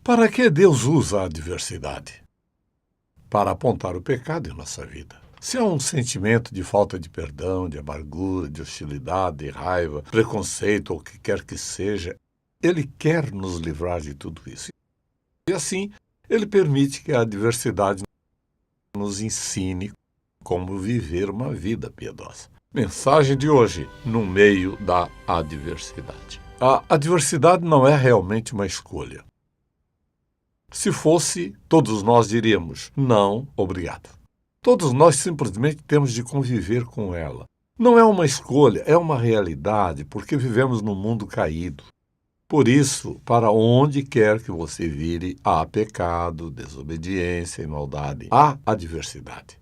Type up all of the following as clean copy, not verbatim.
Para que Deus usa a adversidade? Para apontar o pecado em nossa vida. Se há um sentimento de falta de perdão, de amargura, de hostilidade, de raiva, preconceito ou o que quer que seja, Ele quer nos livrar de tudo isso. E assim, Ele permite que a adversidade nos ensine como viver uma vida piedosa. Mensagem de hoje, no meio da adversidade. A adversidade não é realmente uma escolha. Se fosse, todos nós diríamos, não, obrigado. Todos nós simplesmente temos de conviver com ela. Não é uma escolha, é uma realidade, porque vivemos num mundo caído. Por isso, para onde quer que você vire, há pecado, desobediência e maldade. Há adversidade.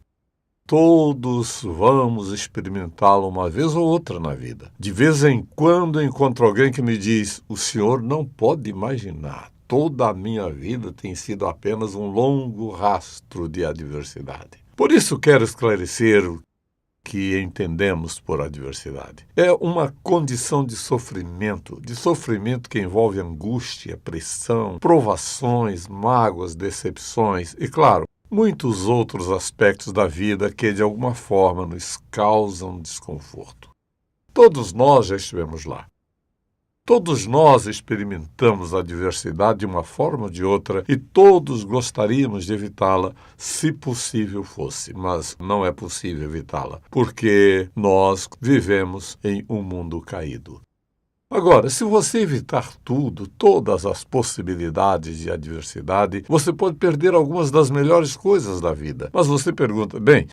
Todos vamos experimentá-lo uma vez ou outra na vida. De vez em quando encontro alguém que me diz, o senhor não pode imaginar. Toda a minha vida tem sido apenas um longo rastro de adversidade. Por isso quero esclarecer o que entendemos por adversidade. É uma condição de sofrimento que envolve angústia, pressão, provações, mágoas, decepções e, claro, muitos outros aspectos da vida que, de alguma forma, nos causam desconforto. Todos nós já estivemos lá. Todos nós experimentamos a adversidade de uma forma ou de outra e todos gostaríamos de evitá-la se possível fosse, mas não é possível evitá-la, porque nós vivemos em um mundo caído. Agora, se você evitar tudo, todas as possibilidades de adversidade, você pode perder algumas das melhores coisas da vida. Mas você pergunta, bem,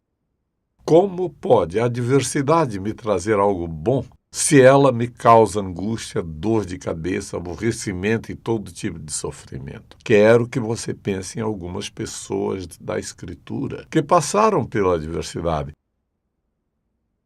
como pode a adversidade me trazer algo bom? Se ela me causa angústia, dor de cabeça, aborrecimento e todo tipo de sofrimento. Quero que você pense em algumas pessoas da Escritura que passaram pela adversidade,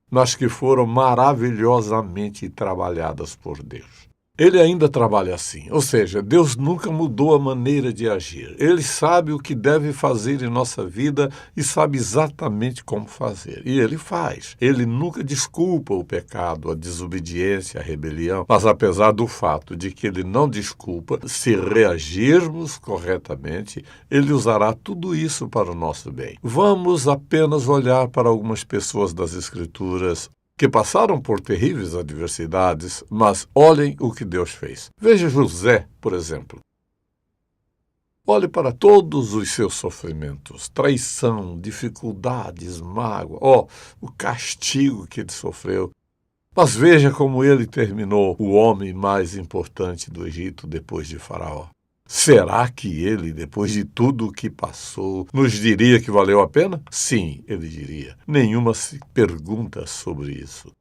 mas que foram maravilhosamente trabalhadas por Deus. Ele ainda trabalha assim, ou seja, Deus nunca mudou a maneira de agir. Ele sabe o que deve fazer em nossa vida e sabe exatamente como fazer. E Ele faz. Ele nunca desculpa o pecado, a desobediência, a rebelião, mas apesar do fato de que Ele não desculpa, se reagirmos corretamente, Ele usará tudo isso para o nosso bem. Vamos apenas olhar para algumas pessoas das Escrituras que passaram por terríveis adversidades, mas olhem o que Deus fez. Veja José, por exemplo. Olhe para todos os seus sofrimentos, traição, dificuldades, mágoa, o castigo que ele sofreu. Mas veja como ele terminou, o homem mais importante do Egito depois de Faraó. Será que ele, depois de tudo o que passou, nos diria que valeu a pena? Sim, ele diria. Nenhuma se pergunta sobre isso.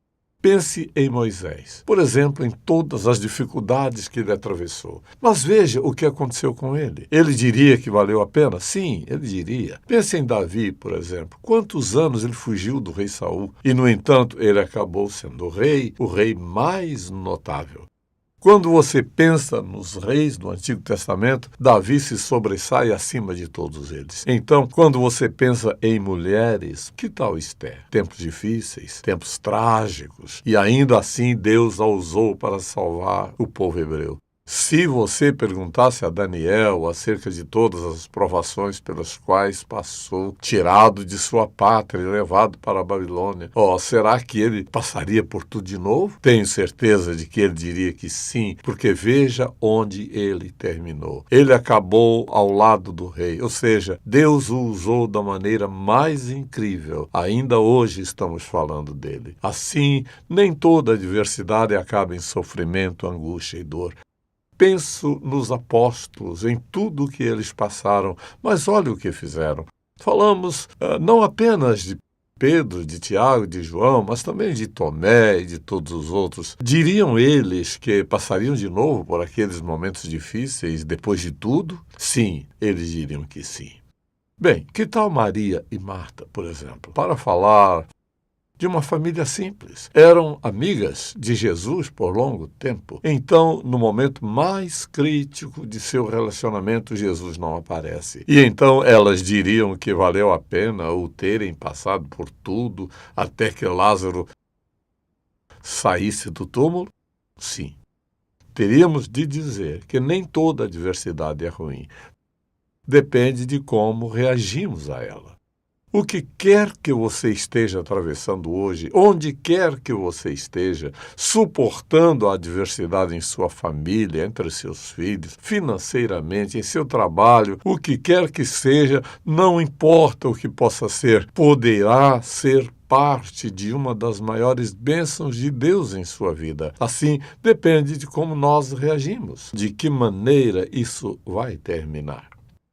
Pense em Moisés, por exemplo, em todas as dificuldades que ele atravessou. Mas veja o que aconteceu com ele. Ele diria que valeu a pena? Sim, ele diria. Pense em Davi, por exemplo. Quantos anos ele fugiu do rei Saul e, no entanto, ele acabou sendo o rei mais notável. Quando você pensa nos reis do Antigo Testamento, Davi se sobressai acima de todos eles. Então, quando você pensa em mulheres, que tal Esther? Tempos difíceis, tempos trágicos, e ainda assim Deus a usou para salvar o povo hebreu. Se você perguntasse a Daniel acerca de todas as provações pelas quais passou, tirado de sua pátria e levado para a Babilônia, será que ele passaria por tudo de novo? Tenho certeza de que ele diria que sim, porque veja onde ele terminou. Ele acabou ao lado do rei, ou seja, Deus o usou da maneira mais incrível. Ainda hoje estamos falando dele. Assim, nem toda adversidade acaba em sofrimento, angústia e dor. Penso nos apóstolos, em tudo o que eles passaram, mas olha o que fizeram. Falamos não apenas de Pedro, de Tiago, de João, mas também de Tomé e de todos os outros. Diriam eles que passariam de novo por aqueles momentos difíceis depois de tudo? Sim, eles diriam que sim. Bem, que tal Maria e Marta, por exemplo? Para falar de uma família simples. Eram amigas de Jesus por longo tempo. Então, no momento mais crítico de seu relacionamento, Jesus não aparece. E então elas diriam que valeu a pena o terem passado por tudo até que Lázaro saísse do túmulo? Sim. teríamos de dizer que nem toda adversidade é ruim. Depende de como reagimos a ela. O que quer que você esteja atravessando hoje, onde quer que você esteja, suportando a adversidade em sua família, entre seus filhos, financeiramente, em seu trabalho, o que quer que seja, não importa o que possa ser, poderá ser parte de uma das maiores bênçãos de Deus em sua vida. Assim, depende de como nós reagimos, de que maneira isso vai terminar.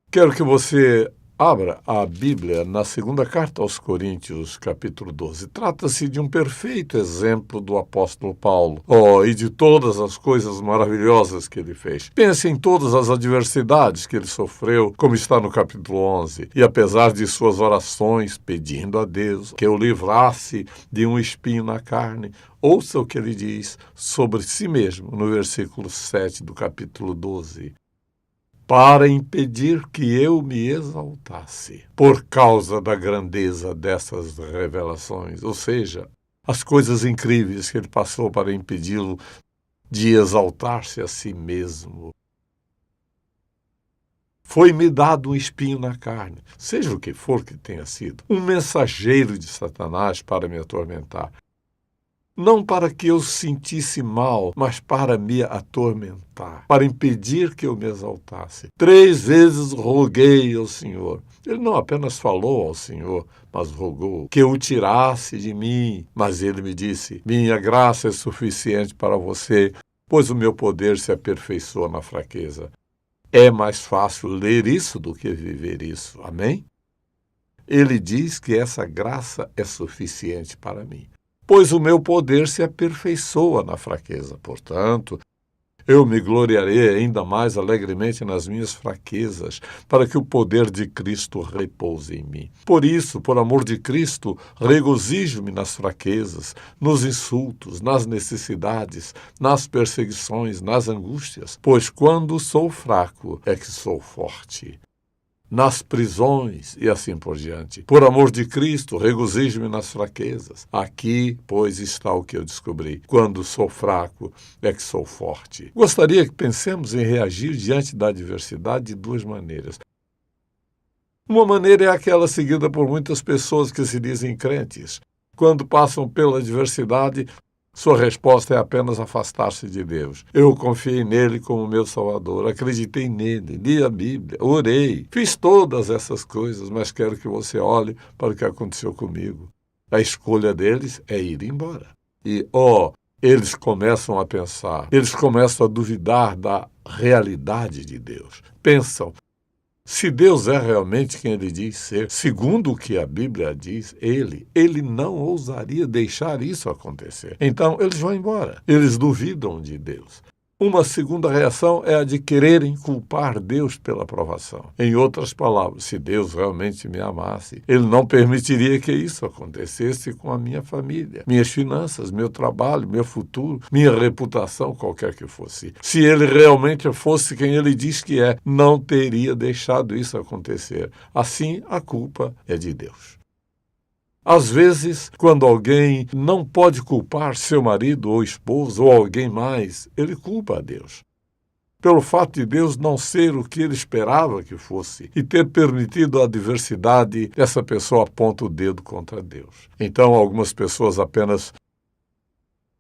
Quero que você abra a Bíblia na segunda carta aos Coríntios, capítulo 12. Trata-se de um perfeito exemplo do apóstolo Paulo, e de todas as coisas maravilhosas que ele fez. Pense em todas as adversidades que ele sofreu, como está no capítulo 11. E apesar de suas orações, pedindo a Deus que o livrasse de um espinho na carne, ouça o que ele diz sobre si mesmo no versículo 7 do capítulo 12. Para impedir que eu me exaltasse por causa da grandeza dessas revelações, ou seja, as coisas incríveis que ele passou para impedi-lo de exaltar-se a si mesmo. Foi-me dado um espinho na carne, seja o que for que tenha sido, um mensageiro de Satanás para me atormentar. Não para que eu sentisse mal, mas para me atormentar, para impedir que eu me exaltasse. 3 vezes roguei ao Senhor. Ele não apenas falou ao Senhor, mas rogou que o tirasse de mim. Mas ele me disse: minha graça é suficiente para você, pois o meu poder se aperfeiçoa na fraqueza. É mais fácil ler isso do que viver isso. Amém? Ele diz que essa graça é suficiente para mim, pois o meu poder se aperfeiçoa na fraqueza. Portanto, eu me gloriarei ainda mais alegremente nas minhas fraquezas, para que o poder de Cristo repouse em mim. Por isso, por amor de Cristo, regozijo-me nas fraquezas, nos insultos, nas necessidades, nas perseguições, nas angústias, pois quando sou fraco é que sou forte. Nas prisões e assim por diante. Por amor de Cristo, regozijo-me nas fraquezas. Aqui, pois, está o que eu descobri. Quando sou fraco, é que sou forte. Gostaria que pensemos em reagir diante da adversidade de 2 maneiras. Uma maneira é aquela seguida por muitas pessoas que se dizem crentes. Quando passam pela adversidade, sua resposta é apenas afastar-se de Deus. Eu confiei nele como meu Salvador, acreditei nele, li a Bíblia, orei, fiz todas essas coisas, mas quero que você olhe para o que aconteceu comigo. A escolha deles é ir embora. E, eles começam a pensar, eles começam a duvidar da realidade de Deus. Pensam: se Deus é realmente quem ele diz ser, segundo o que a Bíblia diz, ele não ousaria deixar isso acontecer. Então, eles vão embora. Eles duvidam de Deus. Uma segunda reação é a de quererem culpar Deus pela provação. Em outras palavras, se Deus realmente me amasse, ele não permitiria que isso acontecesse com a minha família, minhas finanças, meu trabalho, meu futuro, minha reputação, qualquer que fosse. Se ele realmente fosse quem ele diz que é, não teria deixado isso acontecer. Assim, a culpa é de Deus. Às vezes, quando alguém não pode culpar seu marido ou esposo ou alguém mais, ele culpa a Deus. Pelo fato de Deus não ser o que ele esperava que fosse e ter permitido a adversidade, essa pessoa aponta o dedo contra Deus. Então, algumas pessoas apenas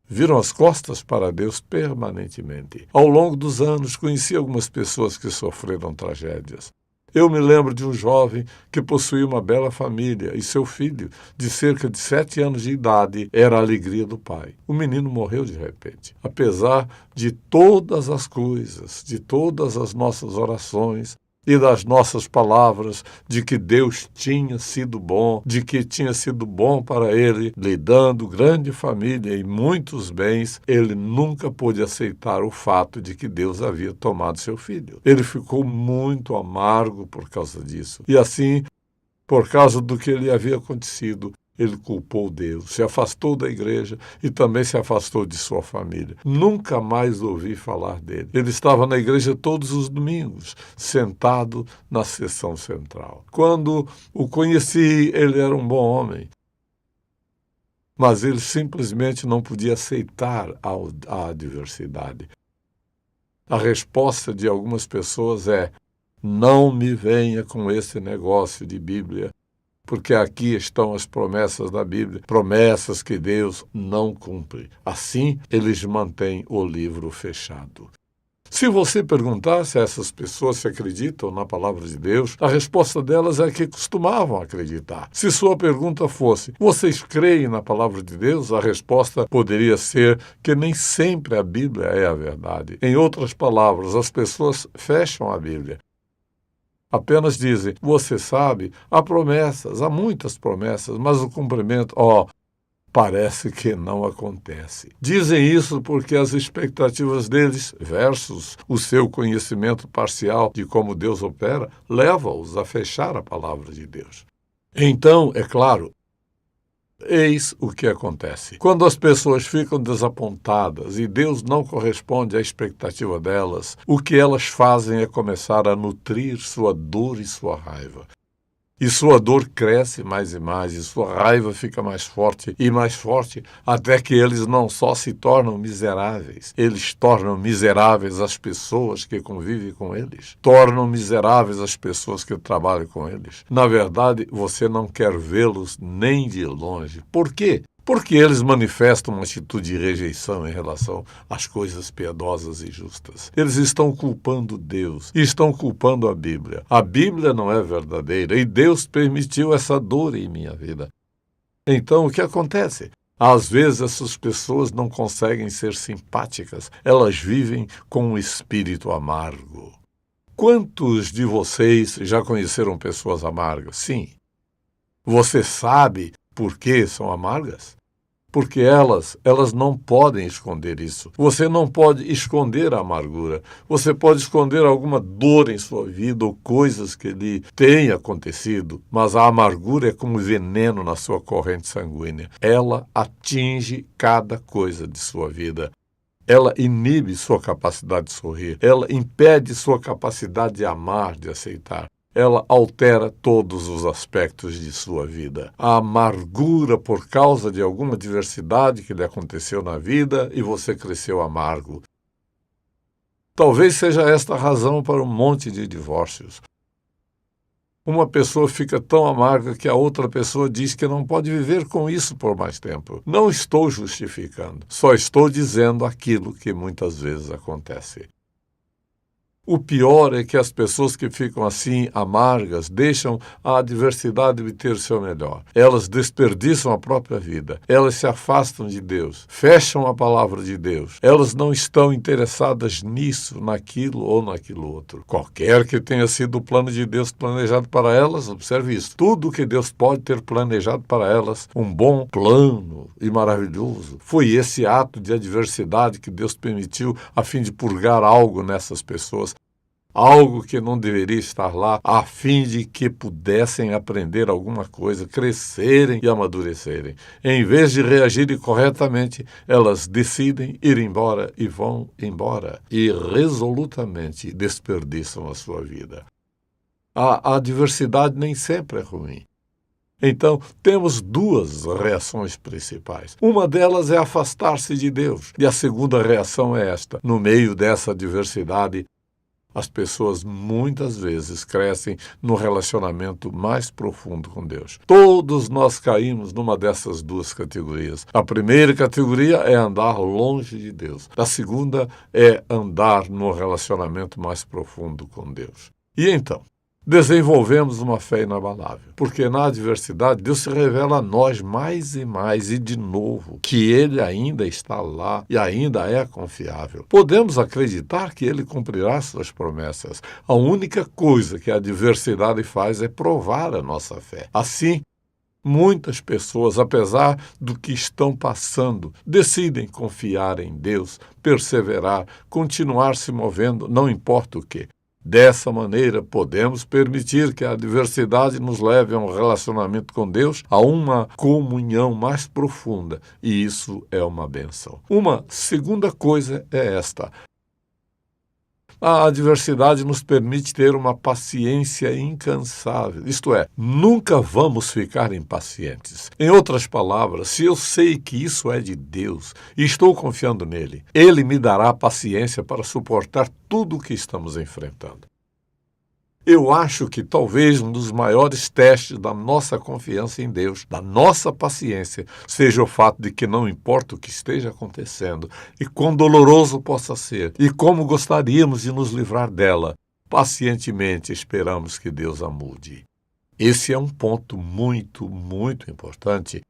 viram as costas para Deus permanentemente. Ao longo dos anos, conheci algumas pessoas que sofreram tragédias. Eu me lembro de um jovem que possuía uma bela família e seu filho, de cerca de 7 anos de idade, era a alegria do pai. O menino morreu de repente. Apesar de todas as coisas, de todas as nossas orações e das nossas palavras de que Deus tinha sido bom, de que tinha sido bom para ele, lhe dando grande família e muitos bens, ele nunca pôde aceitar o fato de que Deus havia tomado seu filho. Ele ficou muito amargo por causa disso. E assim, por causa do que lhe havia acontecido, ele culpou Deus, se afastou da igreja e também se afastou de sua família. Nunca mais ouvi falar dele. Ele estava na igreja todos os domingos, sentado na seção central. Quando o conheci, ele era um bom homem, mas ele simplesmente não podia aceitar a adversidade. A resposta de algumas pessoas é: não me venha com esse negócio de Bíblia, porque aqui estão as promessas da Bíblia, promessas que Deus não cumpre. Assim, eles mantêm o livro fechado. Se você perguntasse a essas pessoas se acreditam na palavra de Deus, a resposta delas é que costumavam acreditar. Se sua pergunta fosse: vocês creem na palavra de Deus? A resposta poderia ser que nem sempre a Bíblia é a verdade. Em outras palavras, as pessoas fecham a Bíblia. Apenas dizem: você sabe, há promessas, há muitas promessas, mas o cumprimento, parece que não acontece. Dizem isso porque as expectativas deles, versus o seu conhecimento parcial de como Deus opera, leva-os a fechar a palavra de Deus. Então, é claro, eis o que acontece. Quando as pessoas ficam desapontadas e Deus não corresponde à expectativa delas, o que elas fazem é começar a nutrir sua dor e sua raiva. E sua dor cresce mais e mais, e sua raiva fica mais forte e mais forte, até que eles não só se tornam miseráveis, eles tornam miseráveis as pessoas que convivem com eles, tornam miseráveis as pessoas que trabalham com eles. Na verdade, você não quer vê-los nem de longe. Por quê? Porque eles manifestam uma atitude de rejeição em relação às coisas piedosas e justas. Eles estão culpando Deus, estão culpando a Bíblia. A Bíblia não é verdadeira e Deus permitiu essa dor em minha vida. Então, o que acontece? Às vezes essas pessoas não conseguem ser simpáticas, elas vivem com um espírito amargo. Quantos de vocês já conheceram pessoas amargas? Sim. Você sabe por que são amargas? Porque elas não podem esconder isso. Você não pode esconder a amargura. Você pode esconder alguma dor em sua vida ou coisas que lhe tenham acontecido, mas a amargura é como veneno na sua corrente sanguínea. Ela atinge cada coisa de sua vida. Ela inibe sua capacidade de sorrir. Ela impede sua capacidade de amar, de aceitar. Ela altera todos os aspectos de sua vida. A amargura por causa de alguma adversidade que lhe aconteceu na vida e você cresceu amargo. Talvez seja esta a razão para um monte de divórcios. Uma pessoa fica tão amarga que a outra pessoa diz que não pode viver com isso por mais tempo. Não estou justificando, só estou dizendo aquilo que muitas vezes acontece. O pior é que as pessoas que ficam assim, amargas, deixam a adversidade obter o seu melhor. Elas desperdiçam a própria vida. Elas se afastam de Deus. Fecham a palavra de Deus. Elas não estão interessadas nisso, naquilo ou naquilo outro. Qualquer que tenha sido o plano de Deus planejado para elas, observe isso. Tudo que Deus pode ter planejado para elas, um bom plano e maravilhoso, foi esse ato de adversidade que Deus permitiu a fim de purgar algo nessas pessoas. Algo que não deveria estar lá, a fim de que pudessem aprender alguma coisa, crescerem e amadurecerem. Em vez de reagirem corretamente, elas decidem ir embora e vão embora. E resolutamente desperdiçam a sua vida. A adversidade nem sempre é ruim. Então, temos duas reações principais. Uma delas é afastar-se de Deus. E a segunda reação é esta. No meio dessa adversidade, as pessoas muitas vezes crescem no relacionamento mais profundo com Deus. Todos nós caímos numa dessas duas categorias. A primeira categoria é andar longe de Deus. A segunda é andar no relacionamento mais profundo com Deus. E então? Desenvolvemos uma fé inabalável, porque na adversidade Deus se revela a nós mais e mais e de novo, que Ele ainda está lá e ainda é confiável. Podemos acreditar que Ele cumprirá suas promessas. A única coisa que a adversidade faz é provar a nossa fé. Assim, muitas pessoas, apesar do que estão passando, decidem confiar em Deus, perseverar, continuar se movendo, não importa o quê. Dessa maneira, podemos permitir que a adversidade nos leve a um relacionamento com Deus, a uma comunhão mais profunda, e isso é uma bênção. Uma segunda coisa é esta. A adversidade nos permite ter uma paciência incansável. Isto é, nunca vamos ficar impacientes. Em outras palavras, se eu sei que isso é de Deus e estou confiando nele, ele me dará paciência para suportar tudo o que estamos enfrentando. Eu acho que talvez um dos maiores testes da nossa confiança em Deus, da nossa paciência, seja o fato de que não importa o que esteja acontecendo e quão doloroso possa ser e como gostaríamos de nos livrar dela, pacientemente esperamos que Deus a mude. Esse é um ponto muito, muito importante,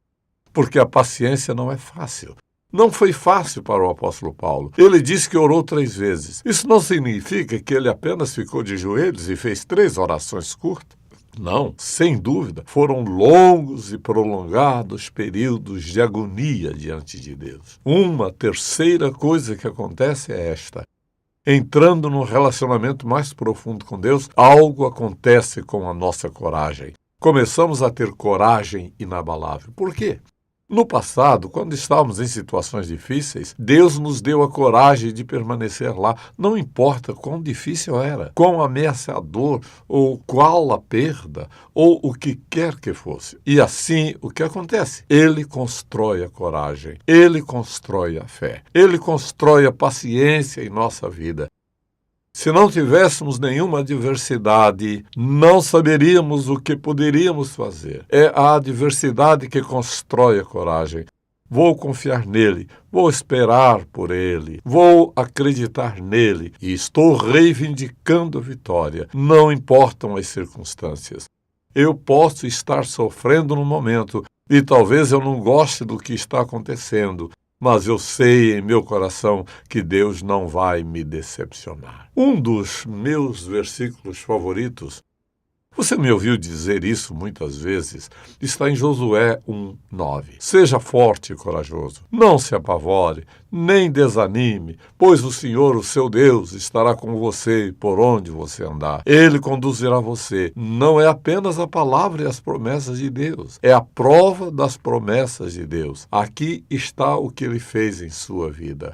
porque a paciência não é fácil. Não foi fácil para o apóstolo Paulo. Ele disse que orou 3 vezes. Isso não significa que ele apenas ficou de joelhos e fez 3 orações curtas. Não, sem dúvida, foram longos e prolongados períodos de agonia diante de Deus. Uma terceira coisa que acontece é esta. Entrando num relacionamento mais profundo com Deus, algo acontece com a nossa coragem. Começamos a ter coragem inabalável. Por quê? No passado, quando estávamos em situações difíceis, Deus nos deu a coragem de permanecer lá, não importa quão difícil era, quão ameaçador, ou qual a perda, ou o que quer que fosse. E assim, o que acontece? Ele constrói a coragem, ele constrói a fé, ele constrói a paciência em nossa vida. Se não tivéssemos nenhuma adversidade, não saberíamos o que poderíamos fazer. É a adversidade que constrói a coragem. Vou confiar nele, vou esperar por ele, vou acreditar nele e estou reivindicando a vitória. Não importam as circunstâncias. Eu posso estar sofrendo no momento e talvez eu não goste do que está acontecendo, mas eu sei em meu coração que Deus não vai me decepcionar. Um dos meus versículos favoritos, você me ouviu dizer isso muitas vezes, está em Josué 1:9. Seja forte e corajoso, não se apavore, nem desanime, pois o Senhor, o seu Deus, estará com você por onde você andar. Ele conduzirá você. Não é apenas a palavra e as promessas de Deus, é a prova das promessas de Deus. Aqui está o que ele fez em sua vida.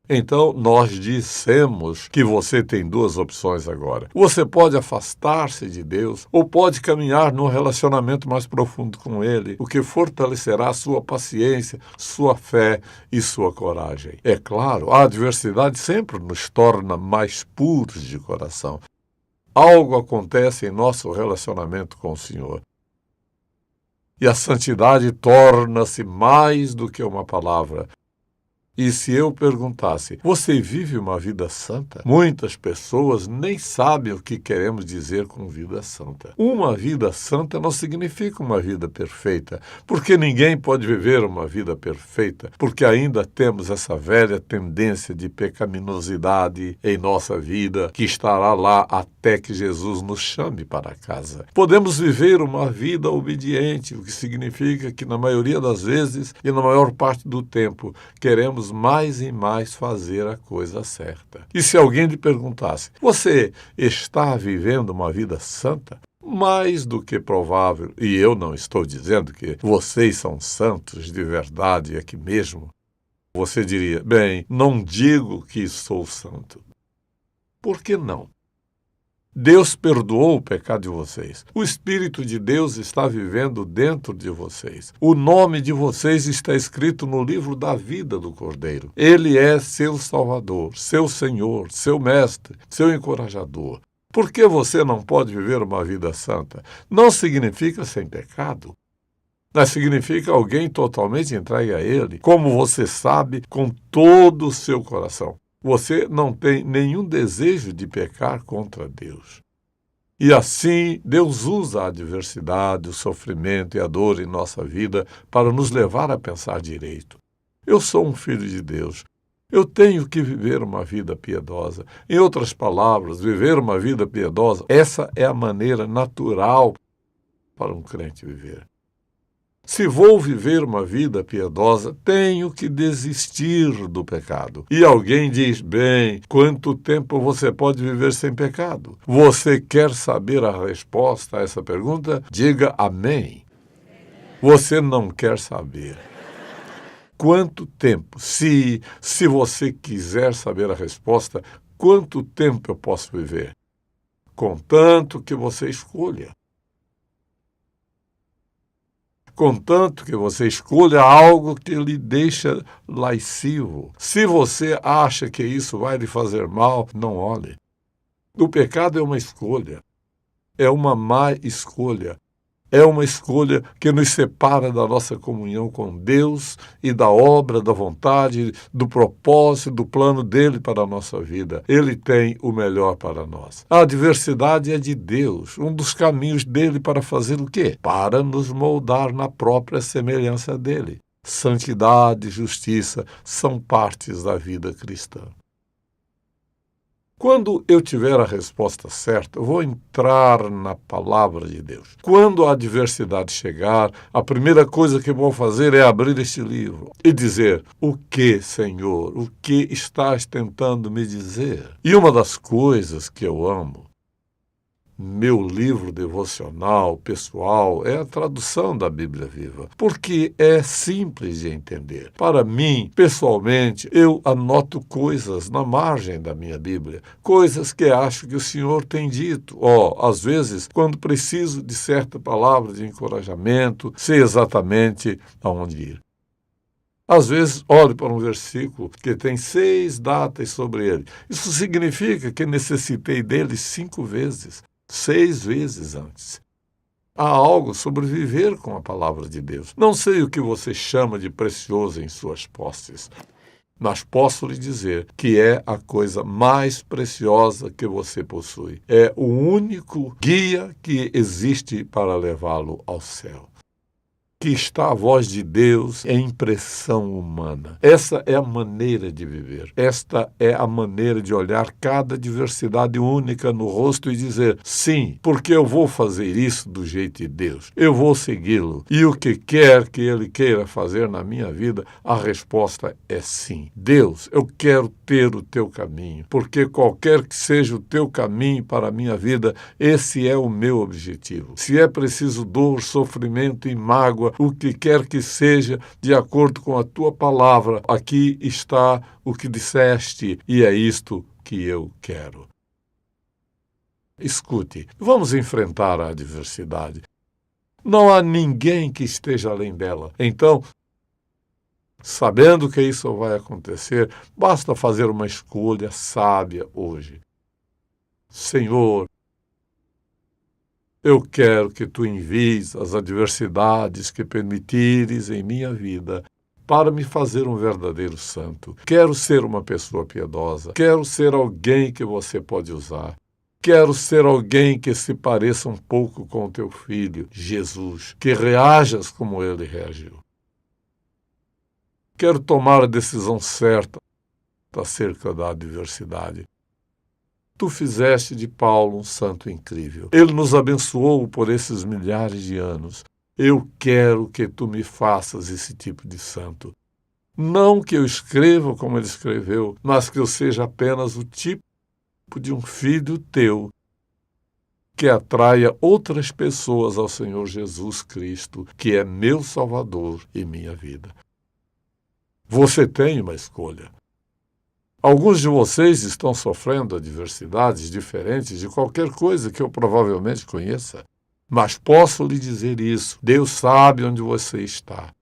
Então, nós dissemos que você tem 2 opções agora. Você pode afastar-se de Deus ou pode caminhar num relacionamento mais profundo com Ele, o que fortalecerá sua paciência, sua fé e sua coragem. É claro, a adversidade sempre nos torna mais puros de coração. Algo acontece em nosso relacionamento com o Senhor. E a santidade torna-se mais do que uma palavra. E se eu perguntasse, você vive uma vida santa? Muitas pessoas nem sabem o que queremos dizer com vida santa. Uma vida santa não significa uma vida perfeita, porque ninguém pode viver uma vida perfeita, porque ainda temos essa velha tendência de pecaminosidade em nossa vida, que estará lá até que Jesus nos chame para casa. Podemos viver uma vida obediente, o que significa que na maioria das vezes e na maior parte do tempo queremos mais e mais fazer a coisa certa. E se alguém lhe perguntasse, você está vivendo uma vida santa? Mais do que provável, e eu não estou dizendo que vocês são santos de verdade aqui mesmo, você diria, bem, não digo que sou santo. Por que não? Deus perdoou o pecado de vocês. O Espírito de Deus está vivendo dentro de vocês. O nome de vocês está escrito no livro da vida do Cordeiro. Ele é seu Salvador, seu Senhor, seu Mestre, seu encorajador. Por que você não pode viver uma vida santa? Não significa sem pecado. Mas significa alguém totalmente entregue a Ele, como você sabe, com todo o seu coração. Você não tem nenhum desejo de pecar contra Deus. E assim, Deus usa a adversidade, o sofrimento e a dor em nossa vida para nos levar a pensar direito. Eu sou um filho de Deus. Eu tenho que viver uma vida piedosa. Em outras palavras, viver uma vida piedosa, essa é a maneira natural para um crente viver. Se vou viver uma vida piedosa, tenho que desistir do pecado. E alguém diz, bem, quanto tempo você pode viver sem pecado? Você quer saber a resposta a essa pergunta? Diga amém. Você não quer saber. Quanto tempo? Se você quiser saber a resposta, quanto tempo eu posso viver? Contanto que você escolha. Contanto que você escolha algo que lhe deixa lascivo. Se você acha que isso vai lhe fazer mal, não olhe. O pecado é uma escolha. É uma má escolha. É uma escolha que nos separa da nossa comunhão com Deus e da obra, da vontade, do propósito, do plano dele para a nossa vida. Ele tem o melhor para nós. A adversidade é de Deus, um dos caminhos dele para fazer o quê? Para nos moldar na própria semelhança dele. Santidade e justiça são partes da vida cristã. Quando eu tiver a resposta certa, eu vou entrar na palavra de Deus. Quando a adversidade chegar, a primeira coisa que vou fazer é abrir este livro e dizer: o que, Senhor? O que estás tentando me dizer? E uma das coisas que eu amo, meu livro devocional pessoal, é a tradução da Bíblia Viva, porque é simples de entender. Para mim, pessoalmente, eu anoto coisas na margem da minha Bíblia, coisas que acho que o Senhor tem dito. Às vezes, quando preciso de certa palavra de encorajamento, sei exatamente aonde ir. Às vezes, olho para um versículo que tem 6 datas sobre ele. Isso significa que necessitei dele 5 vezes. 6 vezes antes. Há algo sobre viver com a palavra de Deus. Não sei o que você chama de precioso em suas posses, mas posso lhe dizer que é a coisa mais preciosa que você possui. É o único guia que existe para levá-lo ao céu. Que está a voz de Deus em impressão humana. Essa é a maneira de viver. Esta é a maneira de olhar cada diversidade única no rosto e dizer: sim, porque eu vou fazer isso do jeito de Deus. Eu vou segui-lo. E o que quer que Ele queira fazer na minha vida, a resposta é sim. Deus, eu quero ter o teu caminho, porque qualquer que seja o teu caminho para a minha vida, esse é o meu objetivo. Se é preciso dor, sofrimento e mágoa, o que quer que seja, de acordo com a tua palavra, aqui está o que disseste e é isto que eu quero. Escute, vamos enfrentar a adversidade. Não há ninguém que esteja além dela. Então, sabendo que isso vai acontecer, basta fazer uma escolha sábia hoje. Senhor, eu quero que tu envies as adversidades que permitires em minha vida para me fazer um verdadeiro santo. Quero ser uma pessoa piedosa. Quero ser alguém que você pode usar. Quero ser alguém que se pareça um pouco com o teu filho, Jesus, que reajas como ele reagiu. Quero tomar a decisão certa acerca da adversidade. Tu fizeste de Paulo um santo incrível. Ele nos abençoou por esses milhares de anos. Eu quero que tu me faças esse tipo de santo. Não que eu escreva como ele escreveu, mas que eu seja apenas o tipo de um filho teu que atraia outras pessoas ao Senhor Jesus Cristo, que é meu Salvador e minha vida. Você tem uma escolha. Alguns de vocês estão sofrendo adversidades diferentes de qualquer coisa que eu provavelmente conheça. Mas posso lhe dizer isso: Deus sabe onde você está.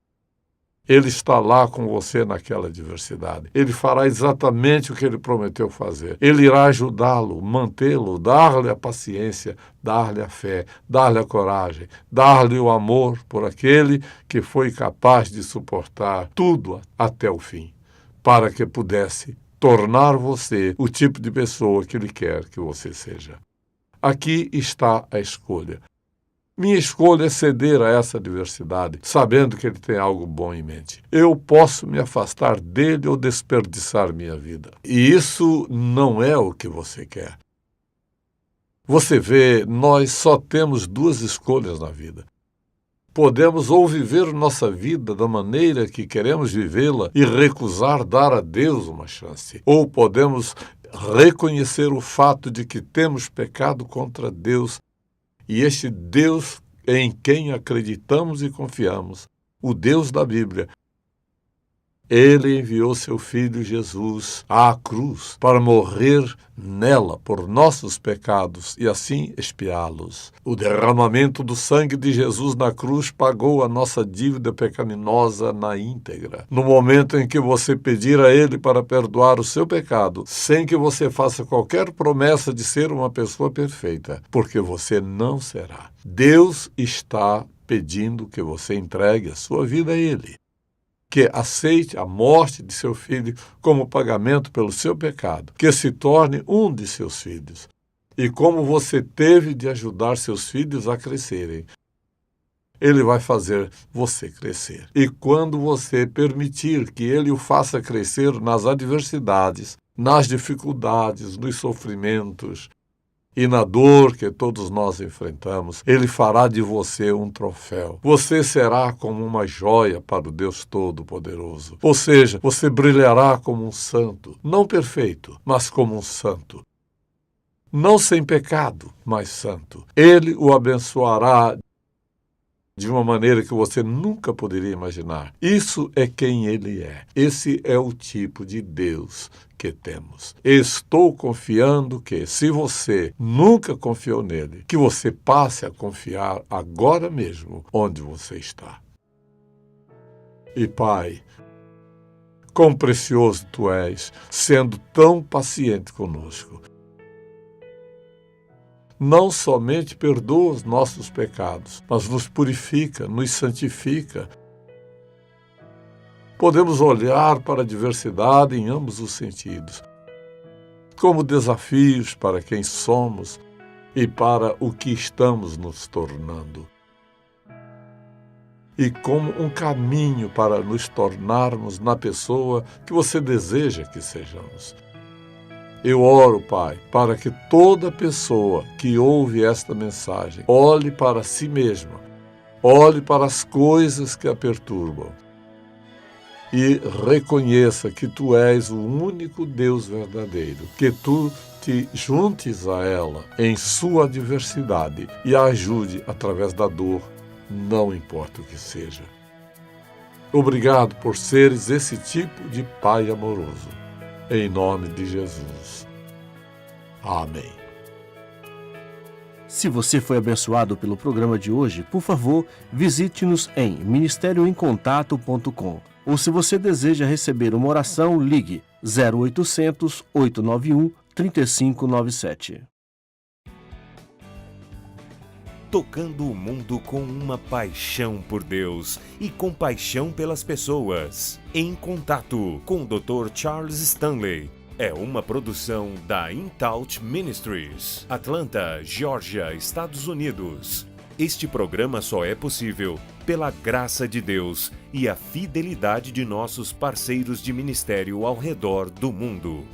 Ele está lá com você naquela adversidade. Ele fará exatamente o que ele prometeu fazer. Ele irá ajudá-lo, mantê-lo, dar-lhe a paciência, dar-lhe a fé, dar-lhe a coragem, dar-lhe o amor por aquele que foi capaz de suportar tudo até o fim, para que pudesse tornar você o tipo de pessoa que Ele quer que você seja. Aqui está a escolha. Minha escolha é ceder a essa adversidade, sabendo que Ele tem algo bom em mente. Eu posso me afastar dele ou desperdiçar minha vida. E isso não é o que você quer. Você vê, nós só temos 2 escolhas na vida. Podemos ou viver nossa vida da maneira que queremos vivê-la e recusar dar a Deus uma chance. Ou podemos reconhecer o fato de que temos pecado contra Deus e este Deus em quem acreditamos e confiamos, o Deus da Bíblia, Ele enviou seu Filho Jesus à cruz para morrer nela por nossos pecados e assim expiá-los. O derramamento do sangue de Jesus na cruz pagou a nossa dívida pecaminosa na íntegra. No momento em que você pedir a Ele para perdoar o seu pecado, sem que você faça qualquer promessa de ser uma pessoa perfeita, porque você não será. Deus está pedindo que você entregue a sua vida a Ele, que aceite a morte de seu filho como pagamento pelo seu pecado, que se torne um de seus filhos. E como você teve de ajudar seus filhos a crescerem, Ele vai fazer você crescer. E quando você permitir que Ele o faça crescer nas adversidades, nas dificuldades, nos sofrimentos e na dor que todos nós enfrentamos, Ele fará de você um troféu. Você será como uma joia para o Deus Todo-Poderoso. Ou seja, você brilhará como um santo, não perfeito, mas como um santo. Não sem pecado, mas santo. Ele o abençoará de uma maneira que você nunca poderia imaginar. Isso é quem Ele é. Esse é o tipo de Deus que temos. Estou confiando que, se você nunca confiou nele, que você passe a confiar agora mesmo onde você está. E Pai, quão precioso Tu és, sendo tão paciente conosco. Não somente perdoa os nossos pecados, mas nos purifica, nos santifica. Podemos olhar para a diversidade em ambos os sentidos, como desafios para quem somos e para o que estamos nos tornando, e como um caminho para nos tornarmos na pessoa que você deseja que sejamos. Eu oro, Pai, para que toda pessoa que ouve esta mensagem olhe para si mesma, olhe para as coisas que a perturbam e reconheça que Tu és o único Deus verdadeiro, que Tu te juntes a ela em sua adversidade e a ajude através da dor, não importa o que seja. Obrigado por seres esse tipo de Pai amoroso. Em nome de Jesus. Amém. Se você foi abençoado pelo programa de hoje, por favor, visite-nos em ministerioemcontato.com. Ou se você deseja receber uma oração, ligue 0800 891 3597. Tocando o mundo com uma paixão por Deus e compaixão pelas pessoas. Em Contato com o Dr. Charles Stanley. É uma produção da InTouch Ministries, Atlanta, Geórgia, Estados Unidos. Este programa só é possível pela graça de Deus e a fidelidade de nossos parceiros de ministério ao redor do mundo.